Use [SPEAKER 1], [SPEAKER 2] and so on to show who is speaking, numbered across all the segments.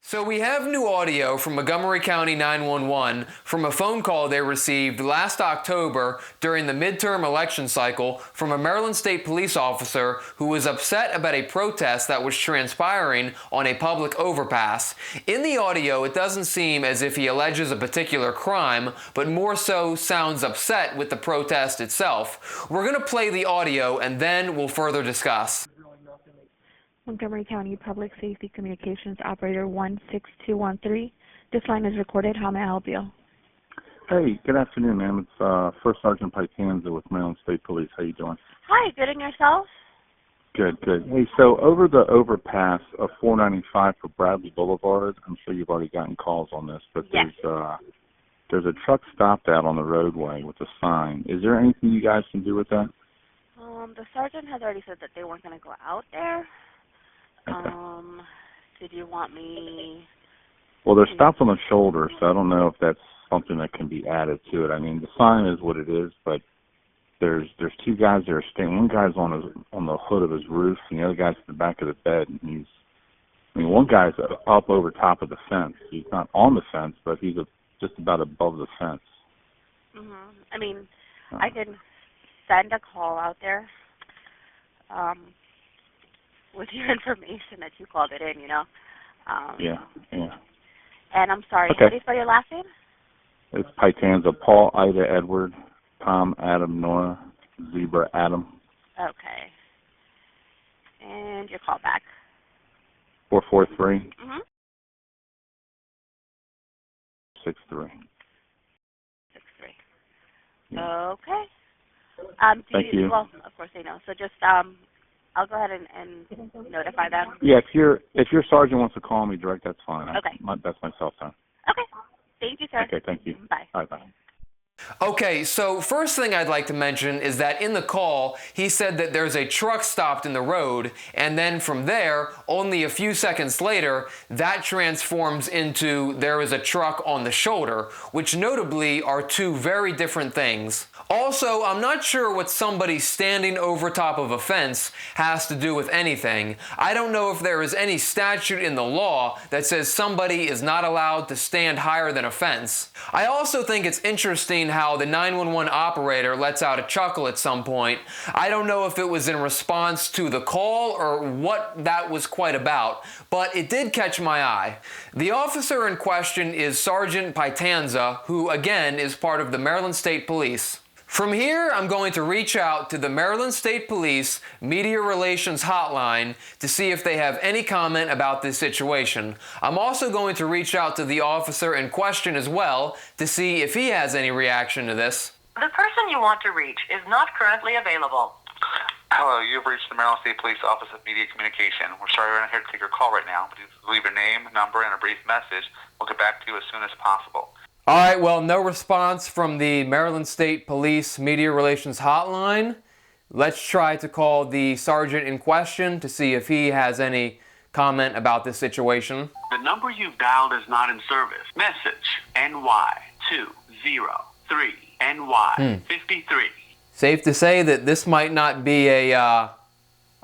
[SPEAKER 1] So we have new audio from Montgomery County 911 from a phone call they received last October during the midterm election cycle from a Maryland State police officer who was upset about a protest that was transpiring on a public overpass. In the audio, it doesn't seem as if he alleges a particular crime, but more so sounds upset with the protest itself. We're going to play the audio and then we'll further discuss.
[SPEAKER 2] Montgomery County Public Safety Communications Operator 16213. This line is recorded. How may I help you?
[SPEAKER 3] Hey, good afternoon, ma'am. It's First Sergeant Pietanza with Maryland State Police. How you doing?
[SPEAKER 2] Hi, good, and yourself?
[SPEAKER 3] Good. Hey, so over the overpass of 495 for Bradley Boulevard, I'm sure you've already gotten calls on this, but
[SPEAKER 2] yes.
[SPEAKER 3] There's a truck stopped out on the roadway with a sign. Is there anything you guys can do with that?
[SPEAKER 2] The sergeant has already said that they weren't going to go out there.
[SPEAKER 3] Okay.
[SPEAKER 2] Did you want me...
[SPEAKER 3] Well, they're stopped on the shoulder, so I don't know if that's something that can be added to it. I mean, the sign is what it is, but there's two guys there standing. One guy's on the hood of his roof, and the other guy's at the back of the bed. And one guy's up over top of the fence. He's not on the fence, but he's just about above the fence.
[SPEAKER 2] I mean, I can send a call out there. With your information that you called it in,
[SPEAKER 3] Yeah.
[SPEAKER 2] And I'm sorry,
[SPEAKER 3] okay.
[SPEAKER 2] How do you spell your last name?
[SPEAKER 3] It's Pietanza, Paul, Ida, Edward, Tom, Adam, Nora, Zebra, Adam.
[SPEAKER 2] Okay. And your call back.
[SPEAKER 3] 443. 63.
[SPEAKER 2] 63.
[SPEAKER 3] Yeah.
[SPEAKER 2] Okay.
[SPEAKER 3] Thank you.
[SPEAKER 2] Well, of course they know. So just I'll go ahead and notify them.
[SPEAKER 3] Yeah, if your sergeant wants to call me direct, that's fine.
[SPEAKER 2] Okay.
[SPEAKER 3] That's my cell phone.
[SPEAKER 2] Okay. Thank you, sir.
[SPEAKER 3] Okay, thank you.
[SPEAKER 2] Bye.
[SPEAKER 3] All right, bye.
[SPEAKER 1] Okay, so first thing I'd like to mention is that in the call, he said that there's a truck stopped in the road, and then from there, only a few seconds later, that transforms into there is a truck on the shoulder, which notably are two very different things. Also, I'm not sure what somebody standing over top of a fence has to do with anything. I don't know if there is any statute in the law that says somebody is not allowed to stand higher than a fence. I also think it's interesting how the 911 operator lets out a chuckle at some point. I don't know if it was in response to the call or what that was quite about, but it did catch my eye. The officer in question is Sergeant Pietanza, who again is part of the Maryland State Police. From here, I'm going to reach out to the Maryland State Police Media Relations Hotline to see if they have any comment about this situation. I'm also going to reach out to the officer in question as well to see if he has any reaction to this.
[SPEAKER 4] The person you want to reach is not currently available.
[SPEAKER 5] Hello, you've reached the Maryland State Police Office of Media Communication. We're sorry we're not here to take your call right now, but if you leave your name, number, and a brief message, we'll get back to you as soon as possible.
[SPEAKER 1] All right, well, no response from the Maryland State Police Media Relations Hotline. Let's try to call the sergeant in question to see if he has any comment about this situation.
[SPEAKER 6] The number you've dialed is not in service. Message NY203NY53.
[SPEAKER 1] Safe to say that this might not be a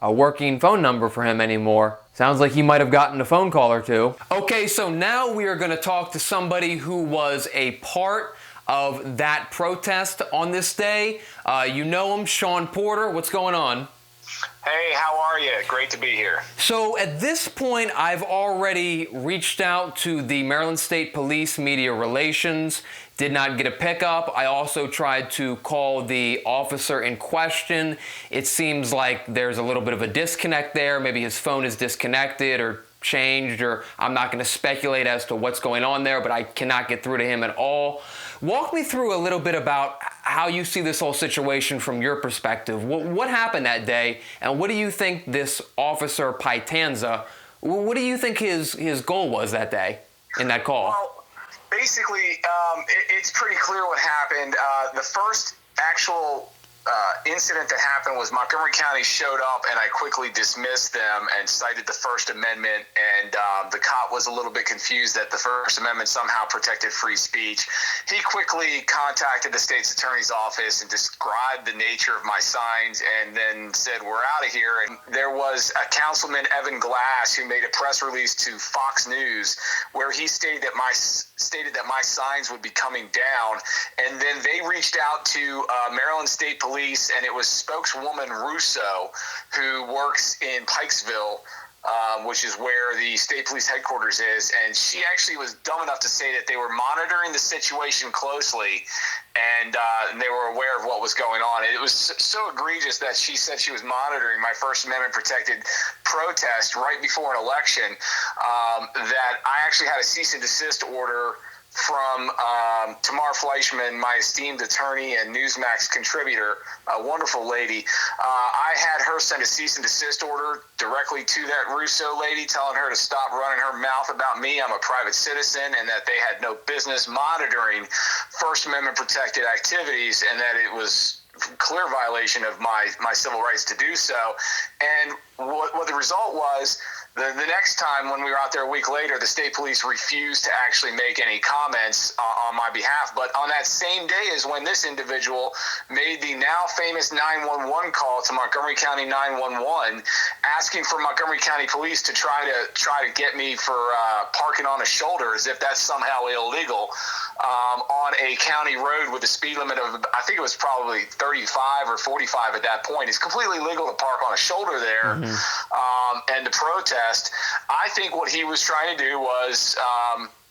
[SPEAKER 1] working phone number for him anymore. Sounds like he might have gotten a phone call or two. Okay, so now we are going to talk to somebody who was a part of that protest on this day. You know him, Shaun Porter. What's going on?
[SPEAKER 7] Hey, how are you? Great to be here.
[SPEAKER 1] So at this point, I've already reached out to the Maryland State Police Media Relations. Did not get a pickup. I also tried to call the officer in question. It seems like there's a little bit of a disconnect there. Maybe his phone is disconnected or changed, or I'm not going to speculate as to what's going on there, but I cannot get through to him at all. Walk me through a little bit about how you see this whole situation from your perspective. What happened that day, and what do you think this officer Pietanza, what do you think his goal was that day in that call?
[SPEAKER 7] Well, basically, it's pretty clear what happened. The first actual incident that happened was Montgomery County showed up, and I quickly dismissed them and cited the First Amendment, and the cop was a little bit confused that the First Amendment somehow protected free speech. He quickly contacted the state's attorney's office and described the nature of my signs, and then said, "We're out of here." And there was a Councilman, Evan Glass, who made a press release to Fox News where he stated that my signs would be coming down, and then they reached out to Maryland State Police, and it was spokeswoman Russo, who works in Pikesville, which is where the state police headquarters is, and she actually was dumb enough to say that they were monitoring the situation closely, and they were aware of what was going on. And it was so egregious that she said she was monitoring my First Amendment protected protest right before an election, that I actually had a cease and desist order from Tamar Fleischman, my esteemed attorney and Newsmax contributor, a wonderful lady. I had her send a cease and desist order directly to that Russo lady, telling her to stop running her mouth about me. I'm a private citizen, and that they had no business monitoring First Amendment protected activities, and that it was clear violation of my civil rights to do so. And what the result was, the next time when we were out there a week later, the state police refused to actually make any comments on my behalf. But on that same day is when this individual made the now famous 911 call to Montgomery County 911, asking for Montgomery County Police to try to get me for parking on a shoulder, as if that's somehow illegal, on a county road with a speed limit of, I think it was probably 35 or 45 at that point. It's completely legal to park on a shoulder there, and to protest. I think what he was trying to do was,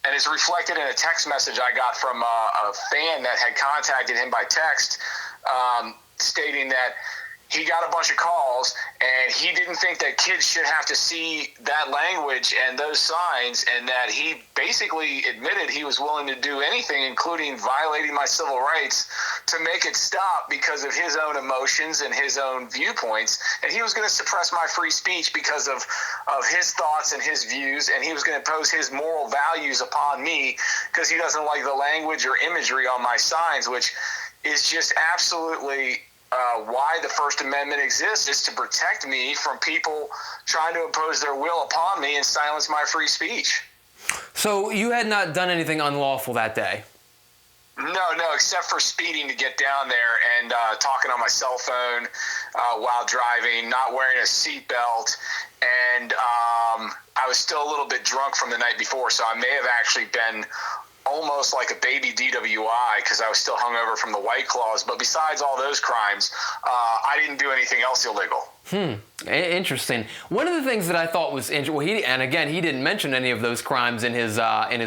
[SPEAKER 7] and it's reflected in a text message I got from a fan that had contacted him by text, stating that he got a bunch of calls, and he didn't think that kids should have to see that language and those signs, and that he basically admitted he was willing to do anything, including violating my civil rights, to make it stop because of his own emotions and his own viewpoints. And he was going to suppress my free speech because of his thoughts and his views, and he was going to impose his moral values upon me because he doesn't like the language or imagery on my signs, which is just absolutely why the First Amendment exists, is to protect me from people trying to impose their will upon me and silence my free speech.
[SPEAKER 1] So you had not done anything unlawful that day?
[SPEAKER 7] No, except for speeding to get down there and talking on my cell phone while driving, not wearing a seatbelt, and I was still a little bit drunk from the night before, so I may have actually been almost like a baby DWI because I was still hungover from the White Claws. But besides all those crimes, I didn't do anything else illegal.
[SPEAKER 1] Interesting. One of the things that I thought was interesting, and again, he didn't mention any of those crimes in his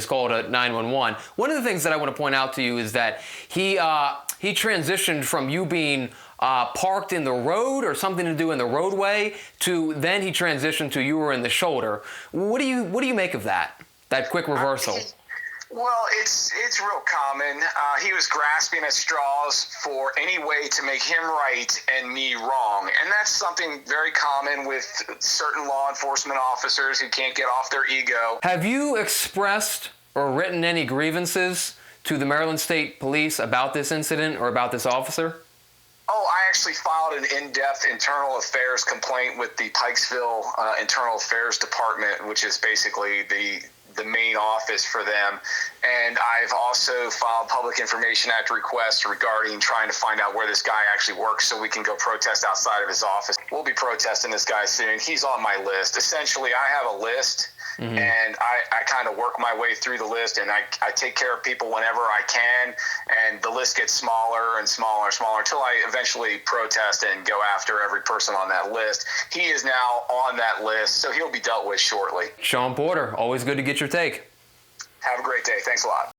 [SPEAKER 1] call to 911. One of the things that I want to point out to you is that he transitioned from you being parked in the road or something to do in the roadway to then he transitioned to you were in the shoulder. What do you make of that quick reversal?
[SPEAKER 7] Well, it's real common. He was grasping at straws for any way to make him right and me wrong. And that's something very common with certain law enforcement officers who can't get off their ego.
[SPEAKER 1] Have you expressed or written any grievances to the Maryland State Police about this incident or about this officer?
[SPEAKER 7] Oh, I actually filed an in-depth internal affairs complaint with the Pikesville Internal Affairs Department, which is basically the main office for them. And I've also filed Public Information Act requests regarding trying to find out where this guy actually works so we can go protest outside of his office. We'll be protesting this guy soon. He's on my list. Essentially, I have a list, and I kind of work my way through the list, and I take care of people whenever I can, and the list gets smaller and smaller and smaller until I eventually protest and go after every person on that list. He is now on that list, so he'll be dealt with shortly.
[SPEAKER 1] Shaun Porter, always good to get your take.
[SPEAKER 7] Have a great day. Thanks a lot.